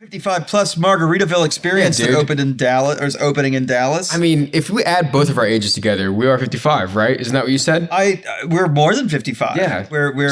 55 plus Margaritaville experience that opened in Dallas, or is opening in Dallas. I mean, if we add both of our ages together, we are 55, right? Isn't that what you said? We're more than 55. Yeah.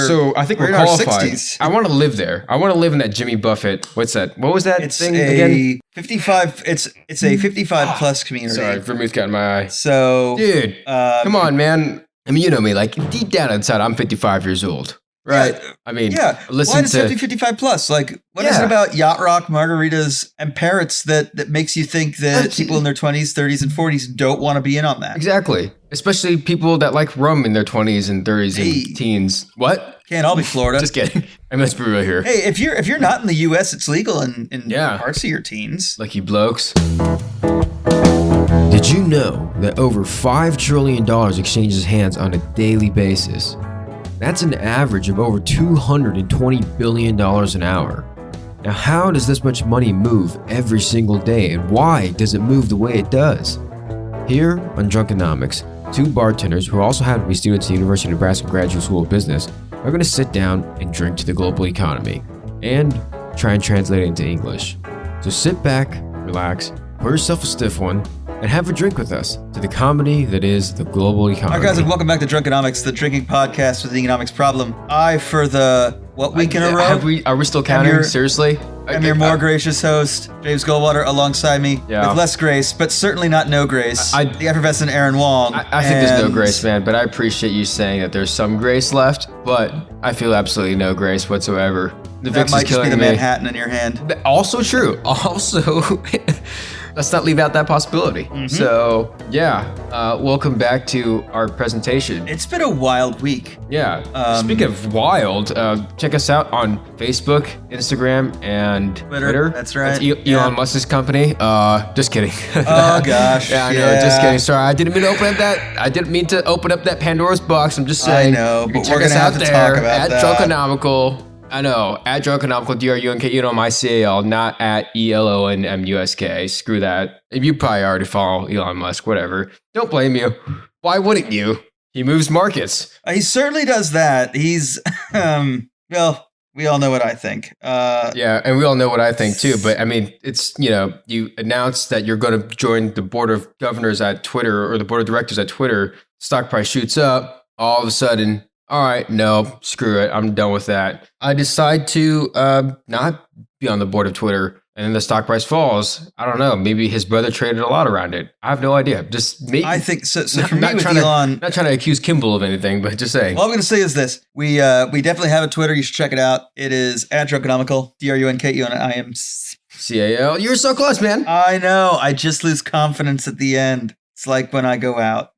So I think we're in qualified. Our 60s. I want to live there. I want to live in that Jimmy Buffett. What's that? What was that thing again? 55. It's a 55 plus community. Sorry, vermouth got in my eye. So, dude, come on, man. I mean, you know me. Like deep down inside, I'm 55 years old. Right. Yeah, I mean, why does 55 plus? Like, what is it about yacht rock, margaritas, and parrots that makes you think that people in their 20s, 30s, and 40s don't want to be in on that? Exactly. Especially people that like rum in their 20s and 30s and teens. What? Can't all be Florida. Just kidding. I mean, let's be real here. Hey, if you're not in the U.S., it's legal in parts of your teens. Lucky blokes. Did you know that over $5 trillion exchanges hands on a daily basis? That's an average of over $220 billion an hour. Now, how does this much money move every single day, and why does it move the way it does? Here on Drunkenomics, two bartenders who also happen to be students at the University of Nebraska Graduate School of Business are going to sit down and drink to the global economy and try and translate it into English. So sit back, relax, pour yourself a stiff one, and have a drink with us to the comedy that is the global economy. All right, guys, and welcome back to Drunkenomics, the drinking podcast with the economics problem. For the week in a row? Are we still counting? Seriously? I'm your more gracious host, James Goldwater, alongside me with less grace, but certainly not no grace, the effervescent Aaron Wong. I think there's no grace, man, but I appreciate you saying that there's some grace left, but I feel absolutely no grace whatsoever. That might just be the Manhattan in your hand. Also true. Also... Let's not leave out that possibility. Mm-hmm. So, welcome back to our presentation. It's been a wild week. Yeah. Speaking of wild, check us out on Facebook, Instagram, and Twitter. That's right. That's Elon Musk's company. Just kidding. Oh, gosh. I know. Just kidding. Sorry, I didn't mean to open up that. I didn't mean to open up that Pandora's box. I'm just saying. I know, but check we're us gonna out have to there talk about at that. Drunkenomical. I know, at Drunkenomical, DRUNKENOMICAL, not at ELONMUSK. Screw that. You probably already follow Elon Musk, whatever. Don't blame you. Why wouldn't you? He moves markets. He certainly does that. He's, well, we all know what I think. Yeah, and we all know what I think too. But I mean, it's, you announced that you're going to join the board of governors at Twitter or the board of directors at Twitter. Stock price shoots up. All of a sudden, all right, no, screw it. I'm done with that. I decide to not be on the board of Twitter, and then the stock price falls. I don't know. Maybe his brother traded a lot around it. I have no idea. Just me. I think so. So for me, with Elon, not trying to accuse Kimball of anything, but just saying. All I'm going to say is this: we definitely have a Twitter. You should check it out. It is at Drunkenomical, DRUNKENIMCAL. You're so close, man. I know. I just lose confidence at the end. It's like when I go out.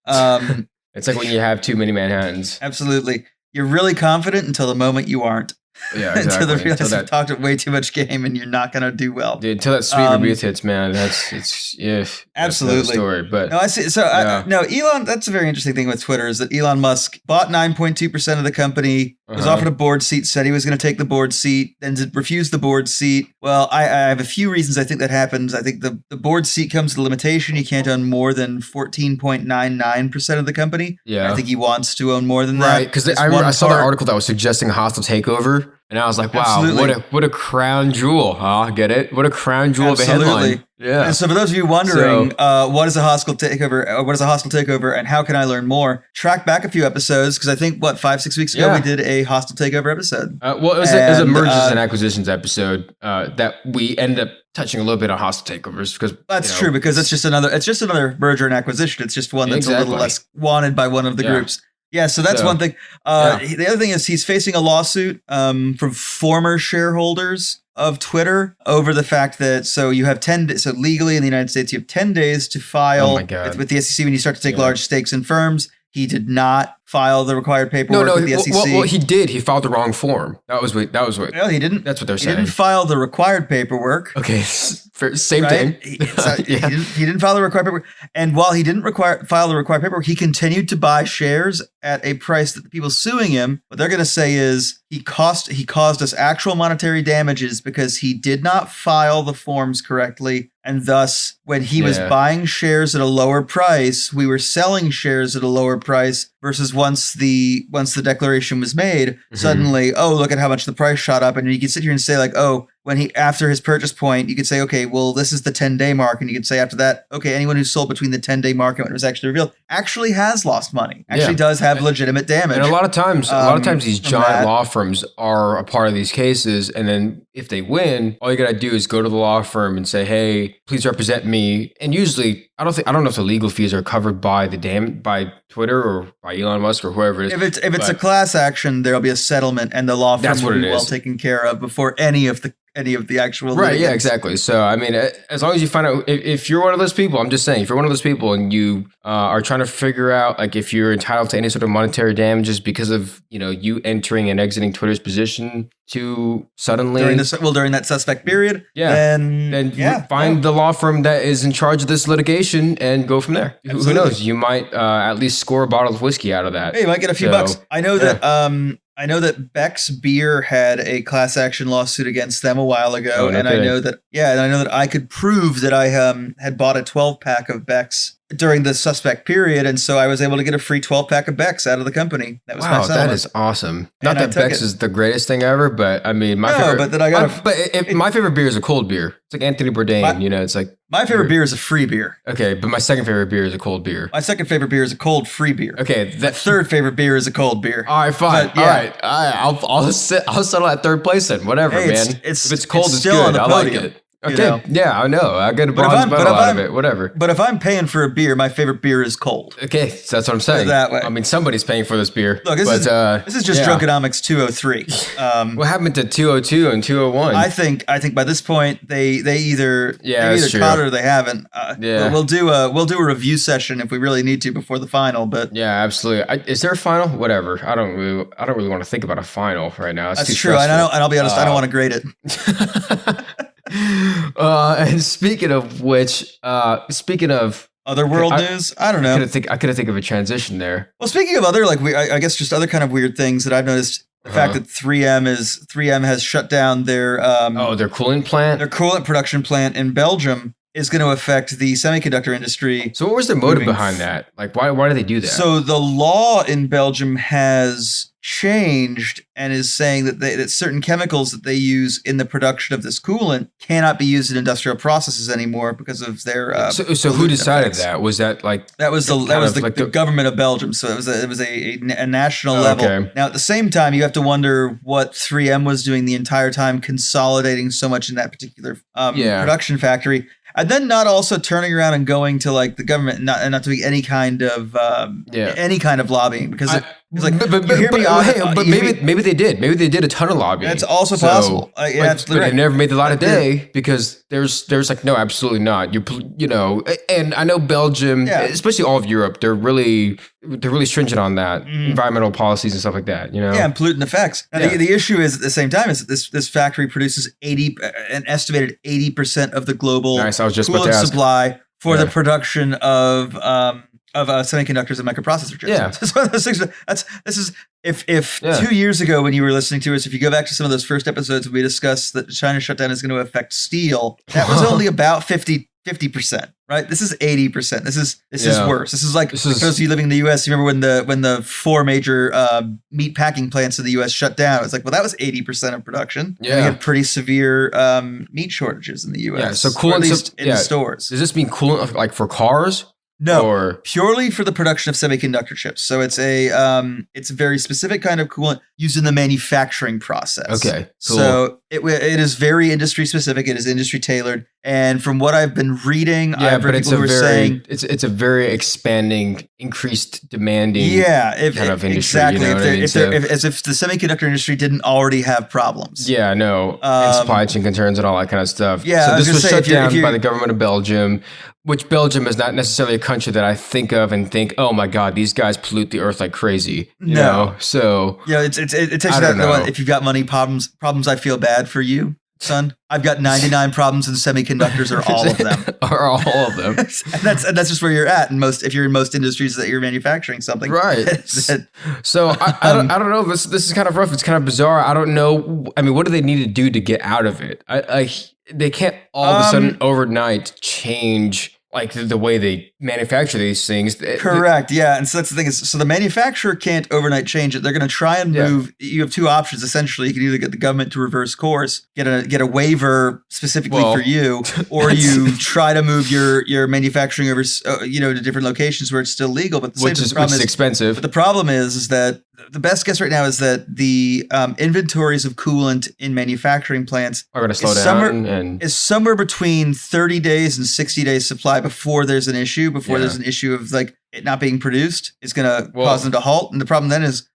It's like when you have too many Manhattans. Absolutely. You're really confident until the moment you aren't. Yeah, exactly. Until you've talked way too much game and you're not going to do well. Dude, until that sweet rebuke hits, man, absolutely story. But no, I see. So Elon, that's a very interesting thing with Twitter is that Elon Musk bought 9.2% of the company, was offered a board seat, said he was going to take the board seat, then refused the board seat. Well, I have a few reasons I think that happens. I think the board seat comes with a limitation. You can't own more than 14.99% of the company. Yeah. I think he wants to own more than that. Right, because I saw that article that was suggesting a hostile takeover. And I was like, wow, what a crown jewel, huh? Get it? What a crown jewel of a headline. Yeah. And so for those of you wondering, what is a hostile takeover? What is a hostile takeover and how can I learn more? Track back a few episodes because I think, 5-6 weeks ago, we did a hostile takeover episode. It was a mergers and acquisitions episode that we ended up touching a little bit on hostile takeovers because that's true because it's just another merger and acquisition. It's just one that's a little less wanted by one of the groups. Yeah, so that's one thing. The other thing is he's facing a lawsuit from former shareholders of Twitter over the fact that you have 10 days. So legally in the United States, you have 10 days to file with the SEC when you start to take large stakes in firms. He did not file the required paperwork with the SEC. Well, he did. He filed the wrong form. That was what. No, he didn't. That's what they're saying. He didn't file the required paperwork. Okay, same thing. He didn't file the required paperwork. And while he didn't file the required paperwork, he continued to buy shares at a price that the people suing him, what they're going to say is he caused us actual monetary damages because he did not file the forms correctly. And thus, when he was buying shares at a lower price, we were selling shares at a lower price versus once the declaration was made, suddenly, look at how much the price shot up. And you can sit here and say like, after his purchase point, you could say, okay, well, this is the 10-day mark. And you could say after that, okay, anyone who sold between the 10-day mark and when it was actually revealed actually has lost money, actually does have legitimate damage. And a lot of times these giant law firms are a part of these cases. And then if they win, all you got to do is go to the law firm and say, hey, please represent me. And usually, I don't know if the legal fees are covered by by Twitter or by Elon Musk or whoever it is. If it's a class action, there'll be a settlement and the law firm will be well taken care of before any of the actual litigants. Yeah, exactly. So I mean, as long as you find out if you're one of those people, I'm just saying, if you're one of those people and you are trying to figure out like if you're entitled to any sort of monetary damages because of you entering and exiting Twitter's position too suddenly during that suspect period, then find the law firm that is in charge of this litigation and go from there. Who knows? You might at least score a bottle of whiskey out of that. Hey, you might get a few bucks. I know that Beck's Beer had a class action lawsuit against them a while ago, I know that I could prove that I had bought a 12-pack of Beck's during the suspect period, and so I was able to get a free 12-pack of Beck's out of the company. That was my settlement. That is awesome. Not that Beck's is the greatest thing ever, but I mean, my favorite beer is a cold beer. It's like Anthony Bourdain, it's like my favorite beer is a free beer. Okay, but my second favorite beer is a cold beer. My second favorite beer is a cold free beer. Okay, my third favorite beer is a cold beer. All right, fine. All right. I'll settle at third place then. Whatever, man. If it's cold, it's good. I like it. Okay. Yeah, I know. I get a bronze medal out of it. Whatever. But if I'm paying for a beer, my favorite beer is cold. Okay, so that's what I'm saying. That way. I mean, somebody's paying for this beer. Look, this is just Drunkenomics 203. What happened to 202 and 201? I think by this point they either caught it or they haven't. We'll do a review session if we really need to before the final. But yeah, absolutely. Is there a final? Whatever. I don't really want to think about a final right now. That's true. And I'll be honest. I don't want to grade it. And speaking of other world news, I don't know. I could think of a transition there. Well, speaking of other, I guess just other kind of weird things that I've noticed. The fact that 3M has shut down their coolant plant. Their coolant production plant in Belgium is going to affect the semiconductor industry. So what was their motive behind that? Like, why do they do that? So the law in Belgium has changed and is saying that certain chemicals that they use in the production of this coolant cannot be used in industrial processes anymore because of their. So who decided that? Was that the government of Belgium? So it was a national level. Okay. Now at the same time, you have to wonder what 3M was doing the entire time, consolidating so much in that particular production factory. And then not also turning around and going to like the government and not doing any kind of lobbying because maybe they did. Maybe they did a ton of lobbying. That's also possible. But they never made the light of day because there's like no, absolutely not. And I know Belgium, especially all of Europe, they're really stringent on that environmental policies and stuff like that. And pollutant effects. And the issue is at the same time is that this factory produces an estimated 80% of the global coolant supply for the production of semiconductors and microprocessor chips. Yeah. It's one of those things. This is if 2 years ago when you were listening to us, if you go back to some of those first episodes, we discussed that China shutdown is going to affect steel. That was only about 50%, right? This is 80%. This is worse. This is like for those of you living in the US, you remember when the 4 major meat packing plants in the US shut down. It's like, well, that was 80% of production. Yeah. We had pretty severe meat shortages in the US. Yeah, so coolant, or at least in the stores. Does this mean coolant like for cars? No, purely for the production of semiconductor chips. So it's a very specific kind of coolant used in the manufacturing process. Okay, cool. So it is very industry specific. It is industry tailored. And from what I've been reading, I've read people who are saying it's a very expanding, increased demanding kind of industry. Exactly. As if the semiconductor industry didn't already have problems. Yeah, no, and supply chain concerns and all that kind of stuff. Yeah, so this was shut down by the government of Belgium. Which Belgium is not necessarily a country that I think of and think, oh my God, these guys pollute the earth like crazy. You know? So it takes that. If you've got money problems, I feel bad for you, son. I've got 99 problems, and semiconductors are all of them. Are all of them. and that's just where you're at. If you're in most industries that you're manufacturing something, right? So I don't know. This is kind of rough. It's kind of bizarre. I don't know. I mean, what do they need to do to get out of it? They can't all of a sudden overnight change like the way they manufacture these things. Correct. Yeah. And so that's the thing is, so the manufacturer can't overnight change it. They're going to try and move. You have two options. Essentially, you can either get the government to reverse course, get a waiver specifically for you, or you try to move your manufacturing over, to different locations where it's still legal. But which is expensive. But the problem is that the best guess right now is that the inventories of coolant in manufacturing plants are going to slow down is somewhere between 30 days and 60 days supply before there's an issue, there's an issue of like it not being produced is going to cause them to halt. And the problem then is,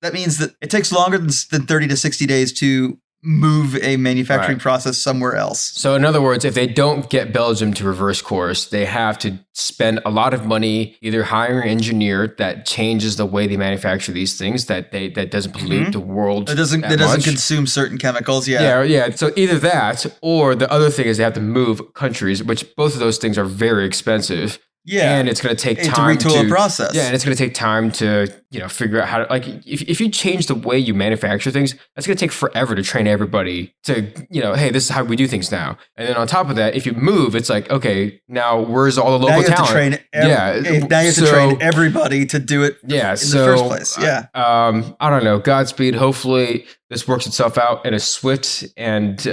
that means that it takes longer than 30 to 60 days to move a manufacturing process somewhere else. So in other words, if they don't get Belgium to reverse course, they have to spend a lot of money either hiring an engineer that changes the way they manufacture these things that doesn't pollute the world. That doesn't consume certain chemicals. Yeah. So either that, or the other thing is they have to move countries, which both of those things are very expensive. Yeah, and it's going to take time to retool a process. Yeah, and it's going to take time to figure out how to if you change the way you manufacture things, that's going to take forever to train everybody to hey, this is how we do things now. And then on top of that, if you move, it's like okay, now where's all the local talent? Now you have to train everybody to do it. Yeah, in the first place. Yeah, I don't know. Godspeed. Hopefully, this works itself out in a swift and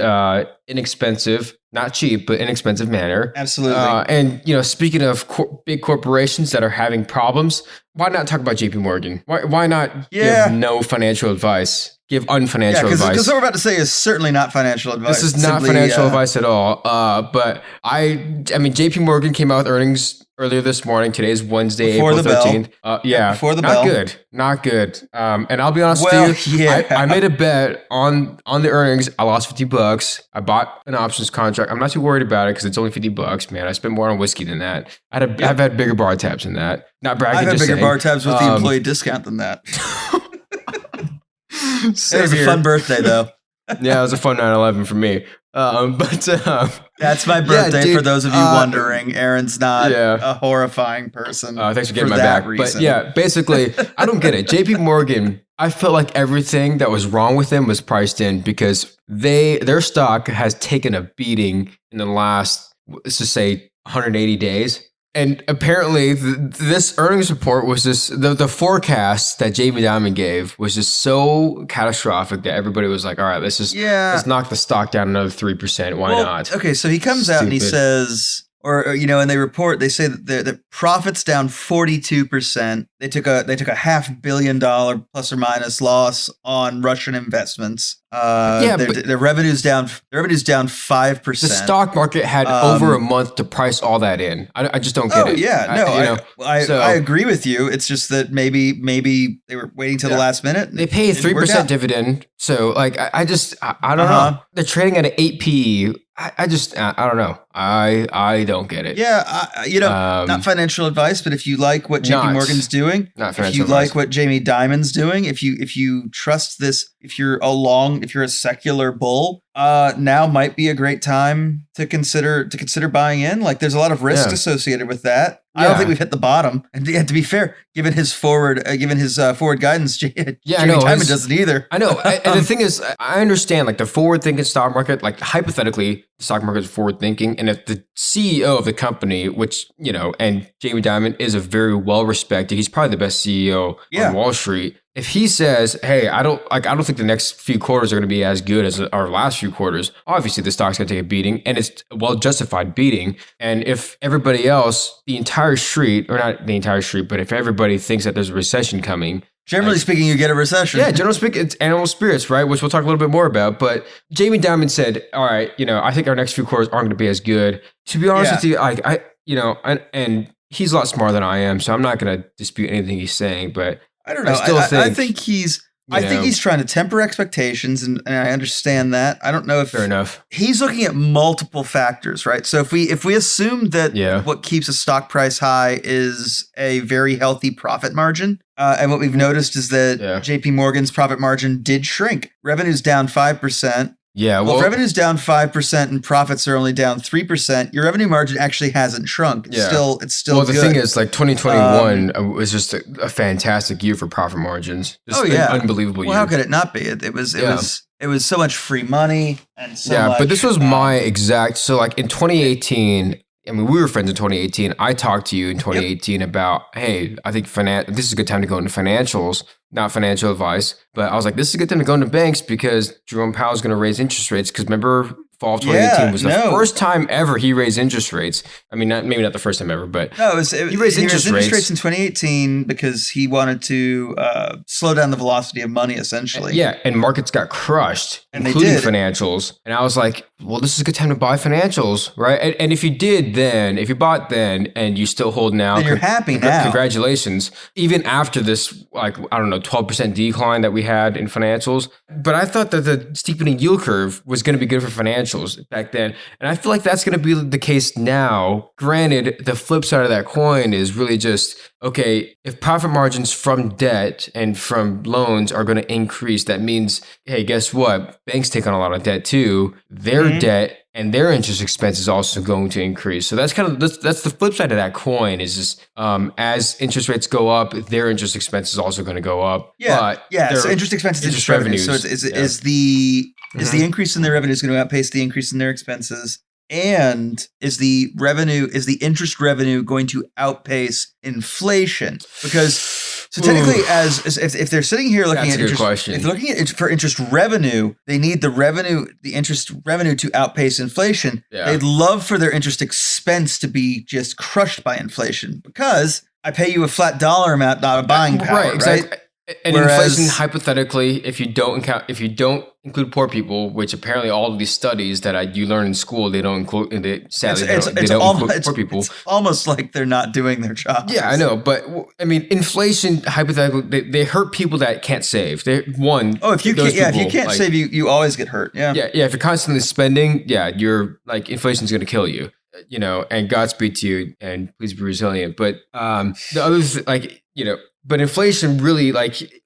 inexpensive. Not cheap, but inexpensive manner. Absolutely. And speaking of big corporations that are having problems, why not talk about JP Morgan? Why not give no financial advice? Give unfinancial advice. Because what we're about to say is certainly not financial advice. This is not financial advice at all. But I mean, JP Morgan came out with earnings earlier this morning. Today's Wednesday, April 13th. Before the bell. Not good. Not good. And I'll be honest with you. I made a bet on the earnings. I lost $50. I bought an options contract. I'm not too worried about it because it's only $50. Man, I spent more on whiskey than that. I've had bigger bar tabs than that. Not bragging. I've had bigger bar tabs with the employee discount than that. It was a fun birthday, though. Yeah, it was a fun 9/11 for me. That's my birthday. For those of you wondering, Aaron's not a horrifying person. Thanks for getting my back. Reason. But yeah, basically, I don't get it. JP Morgan, I felt like everything that was wrong with them was priced in because their stock has taken a beating in the last, let's just say, 180 days. And apparently, this earnings report was just the forecast that Jamie Dimon gave was just so catastrophic that everybody was like, "All right, let's knock the stock down another 3%. Why not?" Okay, so he comes out and he says, and they report. They say that the profits down 42%. They took a $500 million plus or minus loss on Russian investments. Their revenue's down 5%. The stock market had over a month to price all that in. I just don't get it. I agree with you. It's just that maybe they were waiting till the last minute. They pay a 3% dividend. So I don't know. They're trading at an 8 PE. I don't know. I don't get it. Yeah, not financial advice, but if you like what JP Morgan's doing, if you like what Jamie Dimon's doing, if you trust this, if you're a secular bull, now might be a great time to consider buying in. Like there's a lot of risk associated with that. I don't think we've hit the bottom. And to be fair, given his forward guidance, Jamie Dimon doesn't either. I know. And the thing is, I understand like the forward thinking stock market, like hypothetically, the stock market is forward thinking. And if the CEO of the company, which, and Jamie Dimon is a very well respected, he's probably the best CEO on Wall Street. If he says, "Hey, I don't think the next few quarters are going to be as good as our last few quarters," obviously the stock's going to take a beating, and it's a well-justified beating. And if everybody else, the entire street, or not the entire street, but if everybody thinks that there's a recession coming, generally speaking, you get a recession. Yeah, generally speaking, it's animal spirits, right? Which we'll talk a little bit more about. But Jamie Dimon said, "All right, I think our next few quarters aren't going to be as good." To be honest with you, and he's a lot smarter than I am, so I'm not going to dispute anything he's saying, but I don't know. I think he's trying to temper expectations, and I understand that. I don't know if fair enough. He's looking at multiple factors, right? So if we assume that what keeps a stock price high is a very healthy profit margin, and what we've noticed is that JP Morgan's profit margin did shrink. Revenue's down 5%. Yeah, well, if revenue's down 5% and profits are only down 3%, your revenue margin actually hasn't shrunk. It's still well, good. The thing is, like 2021 was just a fantastic year for profit margins. Just an unbelievable year. Well, how could it not be? It was so much free money and so much. But this was my exact. So like in 2018. I mean, we were friends in 2018. I talked to you in 2018 about, hey, I think this is a good time to go into financials, not financial advice. But I was like, this is a good time to go into banks because Jerome Powell is going to raise interest rates. Because remember, fall of 2018 was the first time ever he raised interest rates. I mean, maybe not the first time ever, but he raised interest rates in 2018 because he wanted to slow down the velocity of money, essentially. Yeah, and markets got crushed, including financials. And I was like, well, this is a good time to buy financials, right? And if you bought then, and you still hold now, then you're happy now. Congratulations. Even after this, 12% decline that we had in financials. But I thought that the steepening yield curve was going to be good for financials back then. And I feel like that's going to be the case now. Granted, the flip side of that coin is really just, okay, if profit margins from debt and from loans are going to increase, that means, hey, guess what? Banks take on a lot of debt too. Their debt and their interest expense is also going to increase. So that's that's the flip side of that coin is just, as interest rates go up, their interest expense is also going to go up. So interest expense is interest revenue. So is the increase in their revenues going to outpace the increase in their expenses? And is the interest revenue going to outpace inflation? Because technically, if they're sitting here looking at interest, if they're looking at for interest revenue, they need the interest revenue to outpace inflation. Yeah. They'd love for their interest expense to be just crushed by inflation because I pay you a flat dollar amount, not a buying power, right? Exactly. And inflation, hypothetically, if you don't include poor people, which apparently all of these studies that you learn in school, they don't include. They don't include poor people. It's almost like they're not doing their job. Yeah, I know, but I mean, inflation, hypothetically, they hurt people that can't save. If you can't save, you always get hurt. Yeah. If you're constantly spending, you're like inflation's going to kill you. And Godspeed to you, and please be resilient. But the others, but inflation really,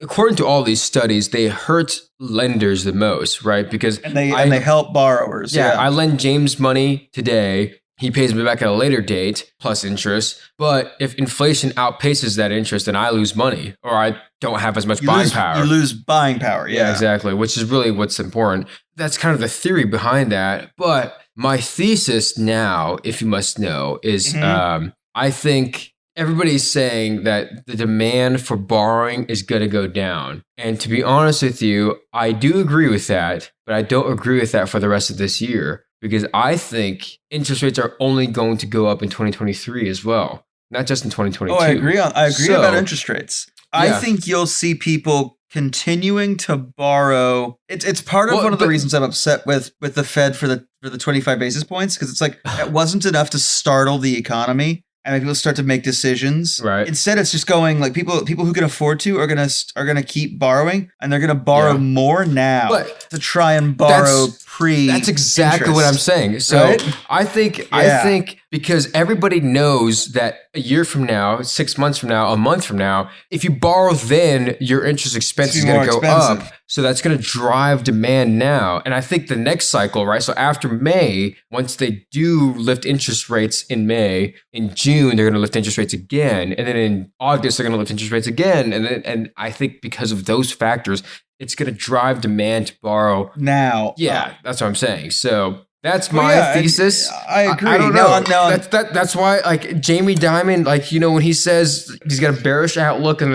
according to all these studies, they hurt lenders the most, right? Because they help borrowers. Yeah, I lend James money today. He pays me back at a later date plus interest. But if inflation outpaces that interest, then I lose money, or I don't have as much buying power. You lose buying power. Yeah, exactly. Which is really what's important. That's kind of the theory behind that. But my thesis now, if you must know, is I think everybody's saying that the demand for borrowing is going to go down. And to be honest with you, I do agree with that, but I don't agree with that for the rest of this year because I think interest rates are only going to go up in 2023 as well, not just in 2022. Oh, I agree about interest rates. I think you'll see people continuing to borrow. It's part of one of the reasons I'm upset with the Fed for the 25 basis points, because it's like it wasn't enough to startle the economy and people start to make decisions. Right. Instead, it's just going like people who can afford to are gonna keep borrowing, and they're gonna borrow more now to try and borrow That's exactly what I'm saying. So right? I think because everybody knows that a year from now, 6 months from now, a month from now, if you borrow then, your interest expense is going to go up. So that's going to drive demand now. And I think the next cycle, right? So after May, once they do lift interest rates in May, in June, they're going to lift interest rates again. And then in August, they're going to lift interest rates again. And I think because of those factors, it's going to drive demand to borrow now. Yeah, that's what I'm saying. So that's my thesis. I agree. I don't know. No. That's why, like Jamie Dimon, when he says he's got a bearish outlook in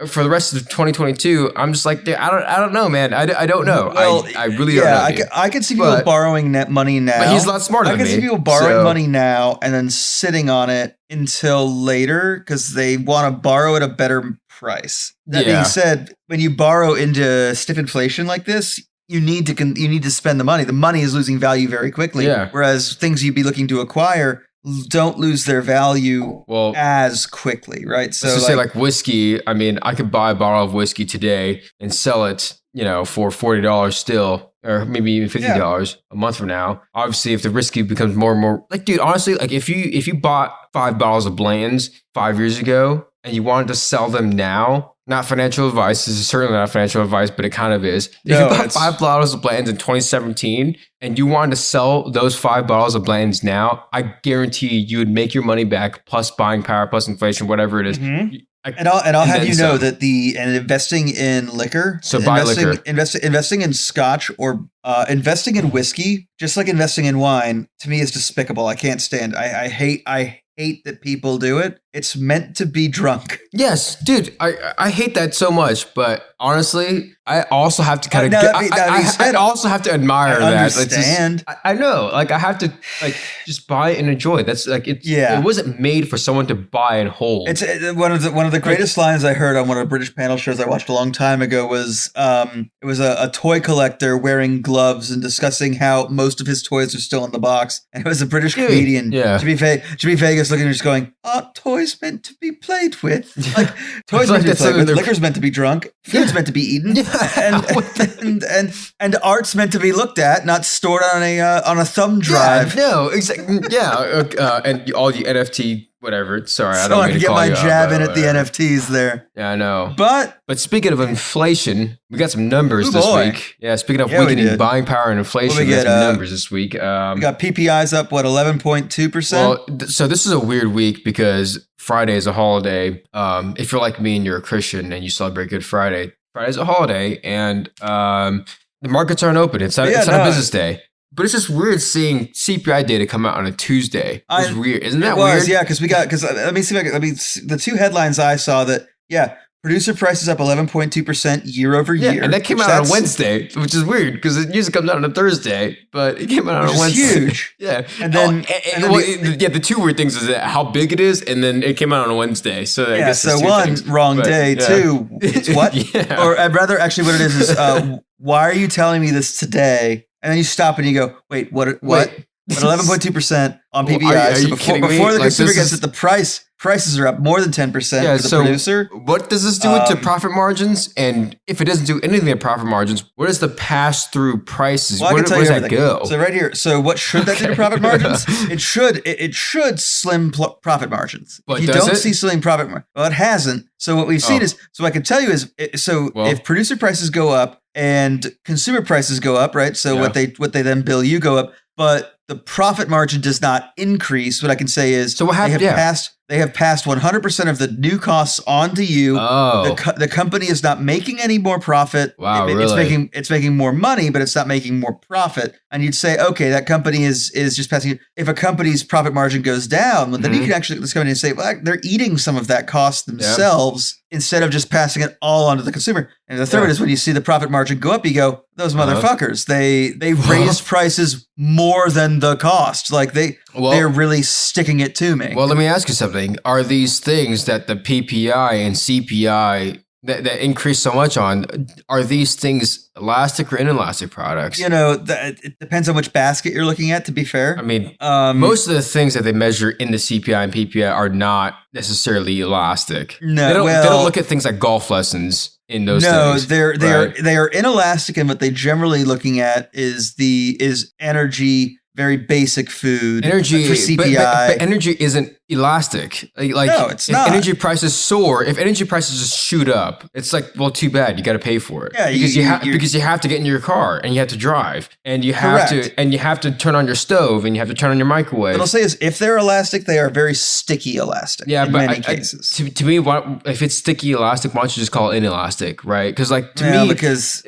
for the rest of 2022, I'm just like, I don't know, man. I don't know. Well, I really don't know. I can see people borrowing net money now. But he's a lot smarter than me. I can see people borrowing money now and then sitting on it until later because they want to borrow at a better price. That being said, when you borrow into stiff inflation like this, you need to spend the money. The money is losing value very quickly. Yeah. Whereas things you'd be looking to acquire don't lose their value as quickly, right? So say like whiskey. I mean, I could buy a bottle of whiskey today and sell it, for $40 still, or maybe even $50 a month from now. Obviously, if the whiskey becomes more and more, dude, honestly, if you bought 5 bottles of Blanton's 5 years ago, and you wanted to sell them now, not financial advice. This is certainly not financial advice, but it kind of is. If you bought 5 bottles of Blanton's in 2017 and you wanted to sell those 5 bottles of Blanton's now, I guarantee you would make your money back plus buying power plus inflation, whatever it is. Mm-hmm. And I'll have you know that investing in liquor, investing in scotch or investing in whiskey, just like investing in wine, to me is despicable. I can't stand. I hate that people do it. It's meant to be drunk. Yes, dude. I hate that so much, but honestly, I also have to kind of. I also have to admire that. Understand? I know. Like I have to just buy and enjoy. That's like it. Yeah. It wasn't made for someone to buy and hold. It's one of the greatest lines I heard on one of the British panel shows I watched a long time ago was it was a toy collector wearing gloves and discussing how most of his toys are still in the box, and it was a British comedian. Yeah. Jimmy Vegas looking at just going, toys meant to be played with. Like toys meant to be played with. Liquor's meant to be drunk. Food's meant to be eaten. And art's meant to be looked at, not stored on a thumb drive. Yeah, no, exactly. Yeah, and all the NFT whatever. Sorry, I don't mean to get call my you jab out, in at the NFTs there. Yeah, I know. But speaking of inflation, we got some numbers this week. Yeah, speaking of weakening buying power and inflation, we got some numbers this week. We got PPIs up 11.2%. Well, so this is a weird week because Friday is a holiday. If you're like me and you're a Christian and you celebrate Good Friday, Friday's a holiday, and the markets aren't open. It's not a business day. But it's just weird seeing CPI data come out on a Tuesday. It was weird. Isn't that weird? Yeah, because let me see if the 2 headlines I saw that, producer prices up 11.2% year over year. And that came out on a Wednesday, which is weird because it usually comes out on a Thursday, but it came out on a Wednesday. Huge. Yeah. And then, the 2 weird things is how big it is, and then it came out on a Wednesday. So I guess so 1, wrong day. 2, it's what? Or I'd rather actually what it is why are you telling me this today? And then you stop and you go, wait, what? But 11.2% on PPI. So before the consumer gets it, the prices are up more than 10% for the producer. What does this do to profit margins? And if it doesn't do anything to profit margins, what is the pass-through prices? Well, where does that go? So right here. So what should that do to profit margins? It should slim profit margins. But if you don't see slim profit margins, well, it hasn't. So what we've seen is, so I can tell you is, if producer prices go up and consumer prices go up, right? So what they then bill you go up, but the profit margin does not increase. What I can say is, so what happened? They have passed 100% of the new costs on to you. Oh. The company is not making any more profit. Wow, really? It's making more money, but it's not making more profit. And you'd say, okay, that company is just passing. If a company's profit margin goes down, then you can actually this company and say, well, they're eating some of that cost themselves instead of just passing it all onto the consumer. And the third is when you see the profit margin go up, you go, those motherfuckers, they raised prices more than the cost. Like they're really sticking it to me. Well, let me ask you something. Are these things that the PPI and CPI that increase so much on, are these things elastic or inelastic products? It depends on which basket you're looking at, to be fair. I mean, most of the things that they measure in the CPI and PPI are not necessarily elastic. No, they don't look at things like golf lessons in those things. No, they are inelastic, and what they're generally looking at is energy, very basic food. Energy for CPI. But energy isn't elastic. No, it's not. If energy prices soar, if energy prices just shoot up, it's like, well, too bad. You got to pay for it. Yeah, because you have to get in your car and you have to drive and you have to turn on your stove and you have to turn on your microwave. What I'll say is, if they're elastic, they are very sticky elastic. Yeah, in many cases. To me, if it's sticky elastic, why don't you just call it inelastic, right? Because because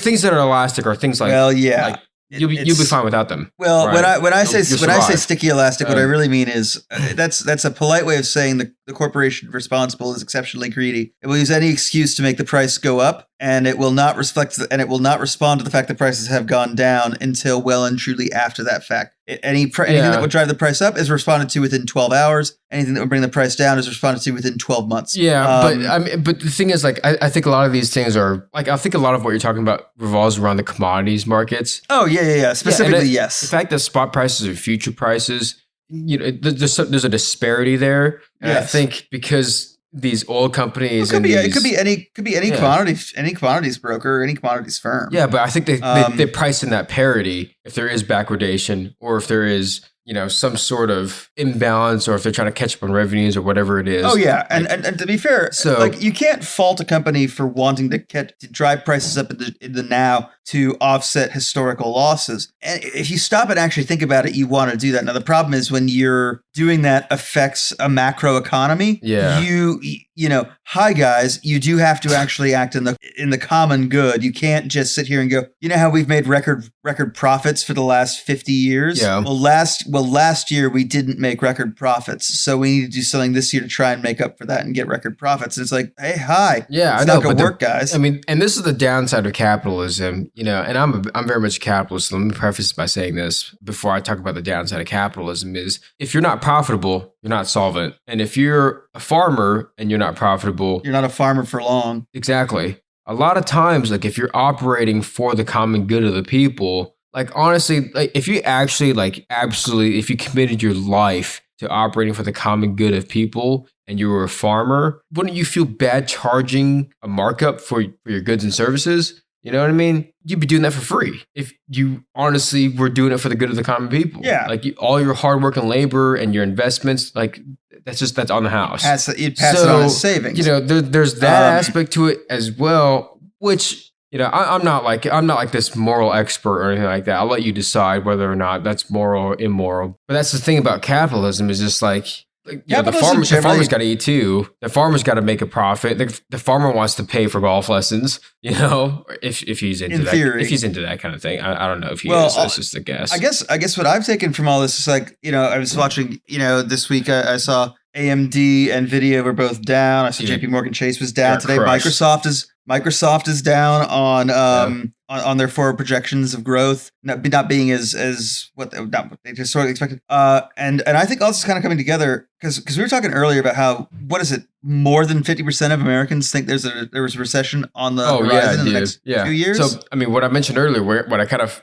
things that are elastic are things like You'll be fine without them. Well, right? when I say sticky elastic, what I really mean is that's a polite way of saying the corporation responsible is exceptionally greedy. It will use any excuse to make the price go up, and it will not respond to the fact that prices have gone down until well and truly after that fact. Anything that would drive the price up is responded to within 12 hours. Anything that would bring the price down is responded to within 12 months. Yeah, but the thing is, I think a lot of these things are I think a lot of what you're talking about revolves around the commodities markets. Oh yeah. Specifically, yes. The fact that spot prices are future prices, there's a disparity there, and I think because these oil companies it could be any commodities broker, any commodities firm. Yeah, but I think they price in that parity if there is backwardation or if there is some sort of imbalance, or if they're trying to catch up on revenues or whatever it is. Oh yeah, and to be fair, so like you can't fault a company for wanting to drive prices up in the now to offset historical losses. And if you stop and actually think about it, you want to do that. Now the problem is when you're doing that affects a macro economy. Yeah, hi guys, you do have to actually act in the common good. You can't just sit here and go, how we've made record profits for the last 50 years. Yeah. Well, last year we didn't make record profits, so we need to do something this year to try and make up for that and get record profits. And it's like, hey, hi. Yeah, it's I know, not gonna work, guys. I mean, and this is the downside of capitalism, and I'm very much a capitalist. So let me preface by saying this before I talk about the downside of capitalism is if you're not profitable, you're not solvent. And if you're a farmer and you're not profitable, you're not a farmer for long. Exactly. A lot of times, like if you're operating for the common good of the people, like honestly, like if you actually if you committed your life to operating for the common good of people and you were a farmer, wouldn't you feel bad charging a markup for your goods and services? You know what I mean? You'd be doing that for free if you honestly were doing it for the good of the common people. Yeah. Like all your hard work and labor and your investments, like that's on the house. You'd pass it on as savings. There's that aspect to it as well, which, I'm not like this moral expert or anything like that. I'll let you decide whether or not that's moral or immoral. But that's the thing about capitalism is just the farmer's got to eat too. The farmer's got to make a profit. The farmer wants to pay for golf lessons, if he's into that. Theory. If he's into that kind of thing. I don't know if he is. That's just a guess. I guess what I've taken from all this is I was watching, this week I saw AMD and Nvidia were both down. I saw JP Morgan Chase was down today. Crushed. Microsoft is down on their forward projections of growth, not being as what they historically expected. And I think all this is kind of coming together because we were talking earlier about how more than 50% of Americans think there was a recession on the horizon in the next 2 years. So I mean, what I mentioned earlier, what I kind of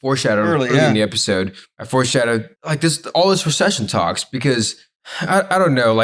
foreshadowed early in the episode, I foreshadowed all this recession talks because. I don't know,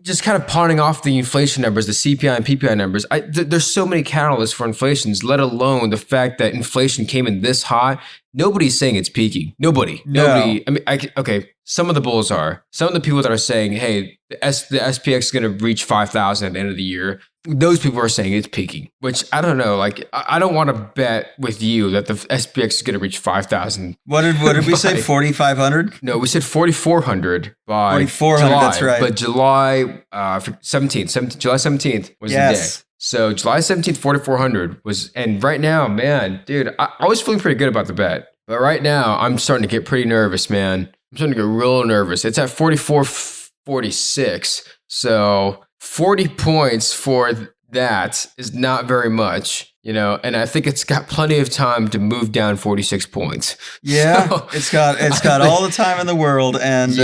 just kind of pawning off the inflation numbers, the CPI and PPI numbers. There's so many catalysts for inflations, let alone the fact that inflation came in this high. Nobody's saying it's peaking. Nobody. I mean, okay. Some of the bulls are. Some of the people that are saying, hey, the SPX is going to reach 5,000 at the end of the year. Those people are saying it's peaking, which I don't know. I don't want to bet with you that the SPX is going to reach 5,000. What did we say? 4,500? No, we said 4,400 by 4,400. July. That's right. But July 17th. July 17th was the day. So July 17th, 4,400 was, and right now, man, dude, I was feeling pretty good about the bet. But right now, I'm starting to get pretty nervous, man. I'm starting to get real nervous. It's at 44.46. So 40 points for that is not very much, and I think it's got plenty of time to move down 46 points. Yeah, so, it's got all the time in the world. And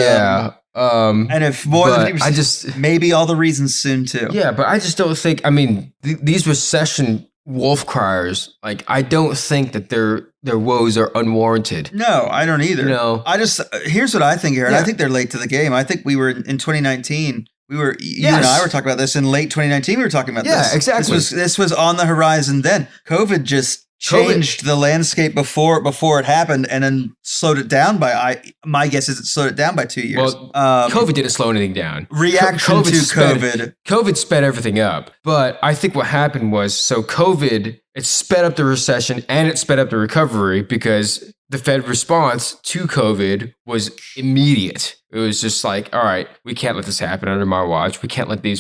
and if more than 50%, maybe all the reasons soon too. Yeah, but I just don't think, these recession wolf criers, I don't think that their woes are unwarranted. No, I don't either. Here's what I think, Aaron. I think they're late to the game. I think we were in 2019. You and I were talking about this in late 2019. We were talking about this. Yeah, exactly. This was on the horizon then. COVID just changed the landscape before it happened, and then slowed it down by. My guess is it slowed it down by 2 years. Well, COVID didn't slow anything down. Reaction to COVID. COVID sped everything up, but I think what happened was COVID. It sped up the recession and it sped up the recovery because the Fed response to COVID was immediate. It was just all right, we can't let this happen under my watch. We can't let the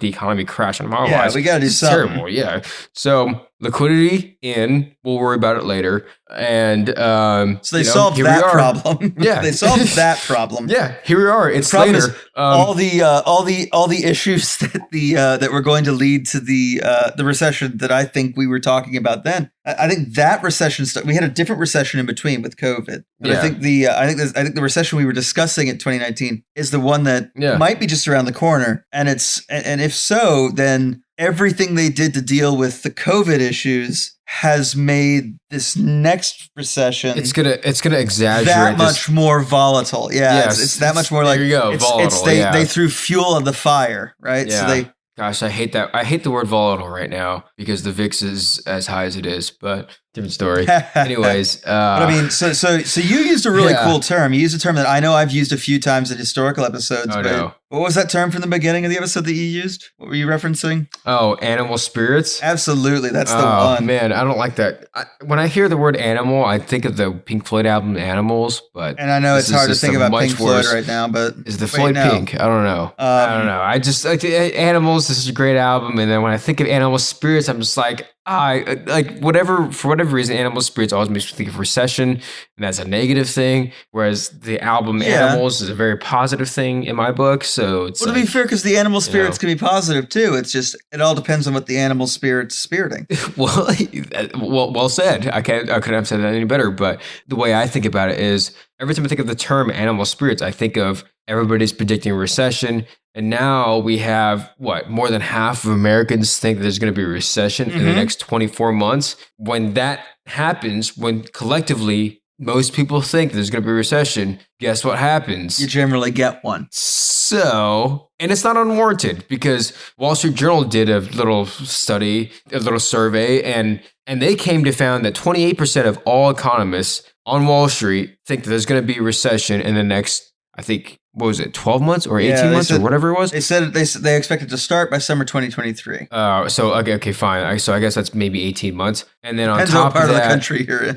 economy crash under my watch. Yeah, we got to do something. Terrible. Yeah. So liquidity in, we'll worry about it later. And so they solved that problem. Yeah, they solved that problem. Yeah, here we are. It's later. Is, all the issues that were going to lead to the recession that I think we were talking about then. I think that recession we had a different recession in between with COVID. But I think I think the recession we were discussing in 2019 is the one that might be just around the corner. And if so, then everything they did to deal with the COVID issues has made this next recession. It's gonna exaggerate that much more volatile. Yeah, it's that much more there you go, volatile. They threw fuel on the fire, right? Yeah. So Gosh, I hate that. I hate the word volatile right now because the VIX is as high as it is. But different story. Anyways, but I mean, so you used a really cool term. You used a term that I know I've used a few times in historical episodes. Oh, no. What was that term from the beginning of the episode that you used? What were you referencing? Oh, animal spirits? Absolutely. That's the one. Oh, man. I don't like that. When I hear the word animal, I think of the Pink Floyd album Animals. And I know it's hard to think about Pink Floyd right now, but... Is the Floyd pink? I don't know. I don't know. I just like Animals. This is a great album. And then when I think of animal spirits, I'm just like, for whatever reason, animal spirits always makes me think of Recession, and that's a negative thing. Whereas the album Animals is a very positive thing in my book. So it's to be fair, because the animal spirits can be positive too. It's just it all depends on what the animal spirit's spiriting. well said. I couldn't have said that any better. But the way I think about it is every time I think of the term animal spirits, I think of everybody's predicting a recession. And now we have, more than half of Americans think that there's going to be a recession in the next 24 months. When that happens, when collectively most people think there's going to be a recession, guess what happens? You generally get one. So, and it's not unwarranted because Wall Street Journal did a little study, a little survey, and they came to found that 28% of all economists on Wall Street think that there's going to be a recession in the next, I think, 12 months or 18 months or whatever it was? They said they expect it to start by summer 2023. Okay, fine. So I guess that's maybe 18 months. And then Depends on top part of that, the country you're in.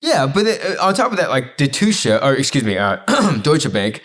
Yeah, but on top of that, like Deutsche Bank.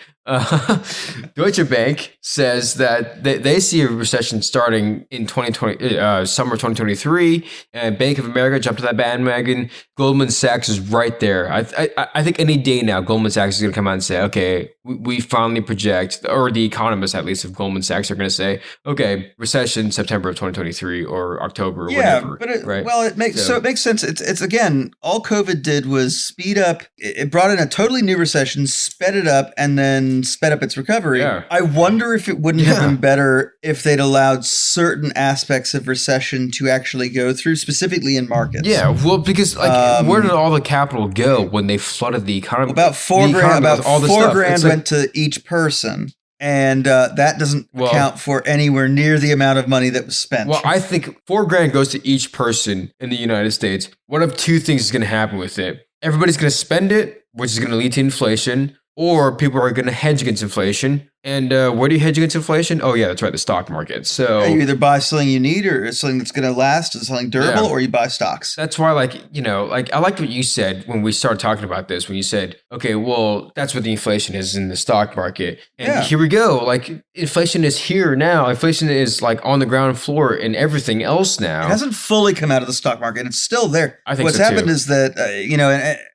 Deutsche Bank says that they see a recession starting in summer 2023, and Bank of America jumped to that bandwagon. Goldman Sachs is right there. I think any day now, Goldman Sachs is going to come out and say, okay, we finally project, or the economists at least of Goldman Sachs are going to say, okay, recession September of 2023 or October or whatever. But it makes sense. It's again, all COVID did was speed up. It brought in a totally new recession, sped it up, and then sped up its recovery. Yeah. I wonder if it wouldn't have been better if they'd allowed certain aspects of recession to actually go through, specifically in markets. Yeah, well, because where did all the capital go when they flooded the economy? About $4 grand went to each person. And that doesn't account for anywhere near the amount of money that was spent. Well, I think $4 grand goes to each person in the United States. One of two things is going to happen with it. Everybody's going to spend it, which is going to lead to inflation, or people are going to hedge against inflation. And where do you hedge against inflation? Oh, yeah, that's right, the stock market. So you either buy something you need or something that's going to last, or something durable, or you buy stocks. That's why, I liked what you said when we started talking about this, when you said, okay, well, that's what the inflation is in the stock market. And here we go. Inflation is here now. Inflation is on the ground floor and everything else now. It hasn't fully come out of the stock market. It's still there. I think what's happened is that,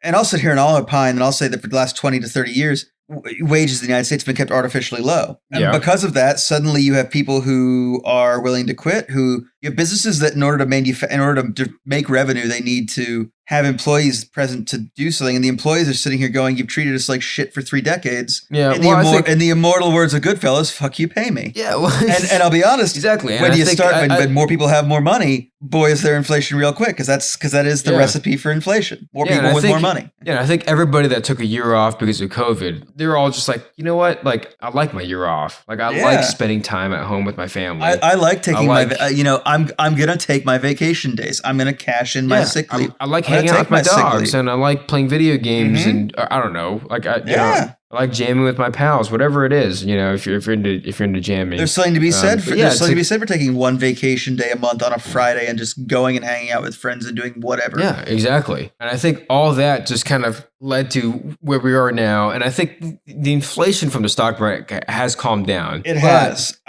and I'll sit here and I'll opine and I'll say that for the last 20 to 30 years, wages in the United States have been kept artificially low. And because of that, suddenly you have people who are willing to quit, you have businesses that in order to make revenue, they need to have employees present to do something. And the employees are sitting here going, you've treated us like shit for 3 decades. Yeah. In the immortal words of Goodfellas, fuck you, pay me. Yeah. Well, and I'll be honest. Exactly. When more people have more money, boy, is there inflation real quick. Because that is the recipe for inflation. More people with more money. Yeah. I think everybody that took a year off because of COVID, they're all just like, you know what? I like my year off. I like spending time at home with my family. I like taking I'm going to take my vacation days. I'm going to cash in my sick leave. I like hanging out with my dogs, and I like playing video games, and I don't know, I like jamming with my pals, whatever it is. If you're into jamming, there's something to be said for taking one vacation day a month on a Friday and just going and hanging out with friends and doing whatever. Yeah, exactly. And I think all that just kind of led to where we are now. And I think the inflation from the stock market has calmed down. It has.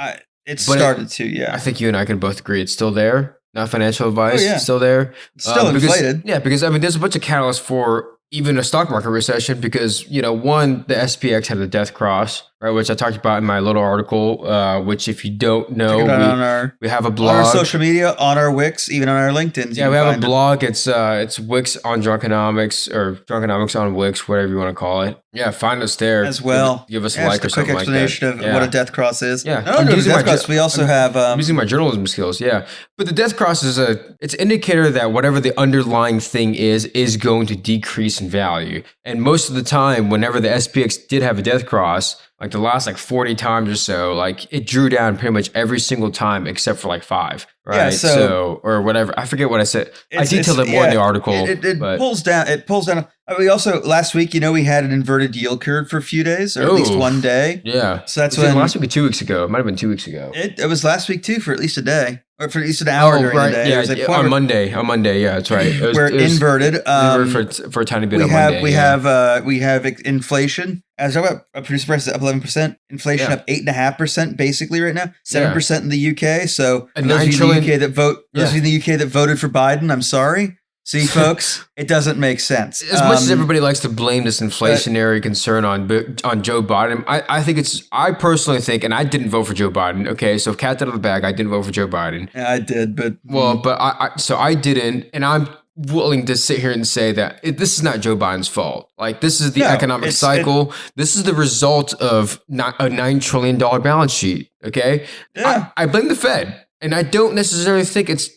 It started to. Yeah. I think you and I can both agree it's still there. Not financial advice. It's still there. It's still inflated. Because there's a bunch of catalysts for even a stock market recession because, one, the SPX had a death cross, right, which I talked about in my little article, which if you don't know, we have a blog. On our social media, on our Wix, even on our LinkedIn. Yeah, we have a blog. It's Wix on Drunkenomics or Drunkenomics on Wix, whatever you want to call it. Yeah, find us there. As well. Give us a like or something like that. Quick explanation of what a death cross is. Yeah. Not only death cross, we also have... I'm using my journalism skills, yeah. But the death cross is it's an indicator that whatever the underlying thing is going to decrease in value. And most of the time, whenever the SPX did have a death cross, like the last like 40 times or so, like it drew down pretty much every single time except for like 5, right? Yeah, so or whatever. I forget what I said. I detailed it more in the article. It pulls down. It pulls down. We also last week, we had an inverted yield curve for a few days, or at least one day. Yeah. So that's when last week or 2 weeks ago. It might have been 2 weeks ago. It was last week too, for at least a day, or for at least an hour during the day. Yeah, on Monday. On Monday, yeah, that's right. We're inverted. Inverted for a tiny bit on Monday. We have inflation. As I talk about producer prices up 11%, inflation up 8.5% basically right now, 7% in the UK. So those of you in the UK that voted for Biden, I'm sorry. See, folks, it doesn't make sense. As much as everybody likes to blame this inflationary concern on Joe Biden, I personally think, and I didn't vote for Joe Biden. Okay, so cat out of the bag, I didn't vote for Joe Biden. Yeah, I did, but I didn't, and I'm willing to sit here and say that this is not Joe Biden's fault. Like, this is the economic cycle. This is the result of a $9 trillion balance sheet. Okay, I blame the Fed. And I don't necessarily think it's